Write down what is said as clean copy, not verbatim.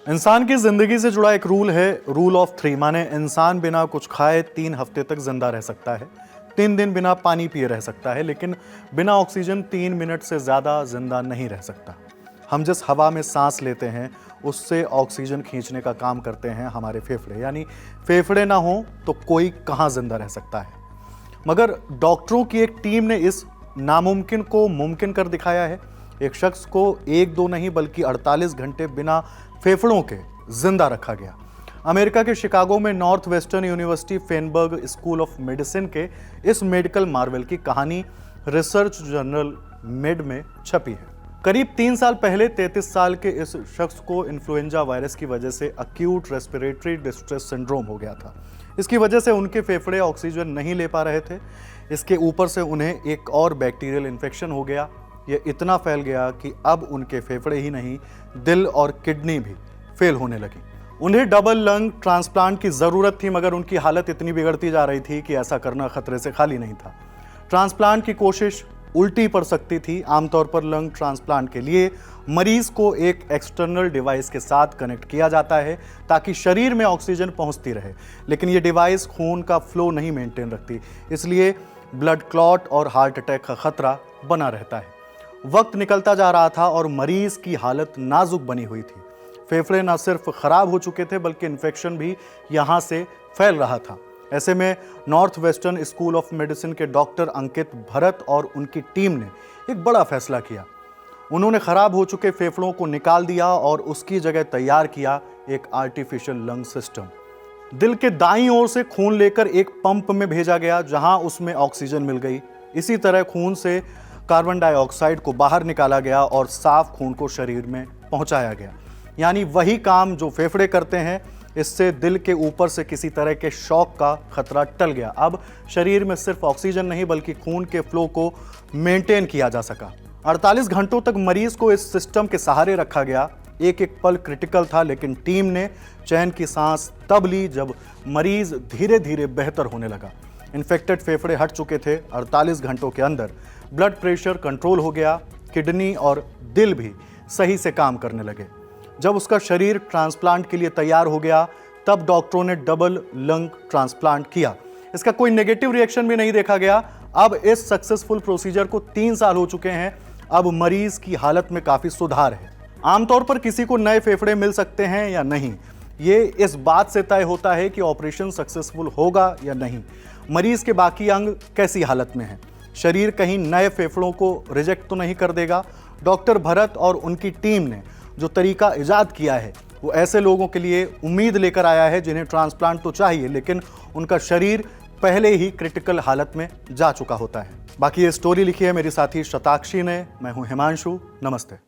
इंसान की जिंदगी से जुड़ा एक रूल है, रूल ऑफ 3। माने इंसान बिना कुछ खाए 3 हफ्ते तक जिंदा रह सकता है, 3 दिन बिना पानी पिए रह सकता है, लेकिन बिना ऑक्सीजन 3 मिनट से ज्यादा जिंदा नहीं रह सकता। हम जिस हवा में सांस लेते हैं उससे ऑक्सीजन खींचने का काम करते हैं हमारे फेफड़े, यानी फेफड़े ना हो तो कोई कहाँ जिंदा रह सकता है। मगर डॉक्टरों की एक टीम ने इस नामुमकिन को मुमकिन कर दिखाया है। एक शख्स को 1-2 नहीं बल्कि 48 घंटे बिना फेफड़ों के जिंदा रखा गया। अमेरिका के शिकागो में Northwestern University Feinberg School of Medicine के इस मेडिकल मार्वल की कहानी रिसर्च जर्नल मेड में छपी है। करीब 3 साल पहले 33 साल के इस शख्स को इन्फ्लुएंजा वायरस की वजह से अक्यूट रेस्पिरेटरी डिस्ट्रेस सिंड्रोम हो गया था। इसकी वजह से उनके फेफड़े ऑक्सीजन नहीं ले पा रहे थे। इसके ऊपर से उन्हें एक और बैक्टीरियल इन्फेक्शन हो गया। ये इतना फैल गया कि अब उनके फेफड़े ही नहीं, दिल और किडनी भी फेल होने लगी। उन्हें डबल लंग ट्रांसप्लांट की ज़रूरत थी, मगर उनकी हालत इतनी बिगड़ती जा रही थी कि ऐसा करना खतरे से खाली नहीं था। ट्रांसप्लांट की कोशिश उल्टी पड़ सकती थी। आमतौर पर लंग ट्रांसप्लांट के लिए मरीज को एक एक्सटर्नल डिवाइस के साथ कनेक्ट किया जाता है ताकि शरीर में ऑक्सीजन पहुंचती रहे, लेकिन ये डिवाइस खून का फ्लो नहीं मेंटेन रखती, इसलिए ब्लड क्लॉट और हार्ट अटैक का खतरा बना रहता है। वक्त निकलता जा रहा था और मरीज की हालत नाजुक बनी हुई थी। फेफड़े न सिर्फ खराब हो चुके थे बल्कि इन्फेक्शन भी यहां से फैल रहा था। ऐसे में north western school of Medicine के डॉक्टर अंकित भरत और उनकी टीम ने एक बड़ा फैसला किया। उन्होंने खराब हो चुके फेफड़ों को निकाल दिया और उसकी जगह तैयार किया एक आर्टिफिशियल लंग सिस्टम। दिल के दाईं ओर से खून लेकर एक पंप में भेजा गया जहां उसमें ऑक्सीजन मिल गई। इसी तरह खून से कार्बन डाइऑक्साइड को बाहर निकाला गया और साफ खून को शरीर में पहुंचाया गया। यानी वही काम जो फेफड़े करते हैं। इससे दिल के ऊपर से किसी तरह के शॉक का खतरा टल गया। अब शरीर में सिर्फ ऑक्सीजन नहीं बल्कि खून के फ्लो को मेंटेन किया जा सका। 48 घंटों तक मरीज को इस सिस्टम के सहारे रखा गया। एक एक पल क्रिटिकल था, लेकिन टीम ने चैन की सांस तब ली जब मरीज धीरे धीरे बेहतर होने लगा। इन्फेक्टेड फेफड़े हट चुके थे। 48 घंटों के अंदर ब्लड प्रेशर कंट्रोल हो गया, किडनी और दिल भी सही से काम करने लगे। जब उसका शरीर ट्रांसप्लांट के लिए तैयार हो गया तब डॉक्टरों ने डबल लंग ट्रांसप्लांट किया। इसका कोई नेगेटिव रिएक्शन भी नहीं देखा गया। अब इस सक्सेसफुल प्रोसीजर को 3 साल हो चुके हैं। अब मरीज की हालत में काफी सुधार है। आमतौर पर किसी को नए फेफड़े मिल सकते हैं या नहीं, ये इस बात से तय होता है कि ऑपरेशन सक्सेसफुल होगा या नहीं, मरीज के बाकी अंग कैसी हालत में हैं, शरीर कहीं नए फेफड़ों को रिजेक्ट तो नहीं कर देगा। डॉक्टर भरत और उनकी टीम ने जो तरीका इजाद किया है वो ऐसे लोगों के लिए उम्मीद लेकर आया है जिन्हें ट्रांसप्लांट तो चाहिए लेकिन उनका शरीर पहले ही क्रिटिकल हालत में जा चुका होता है। बाकी ये स्टोरी लिखी है मेरी साथी शताक्षी ने। मैं हूं हिमांशु। नमस्ते।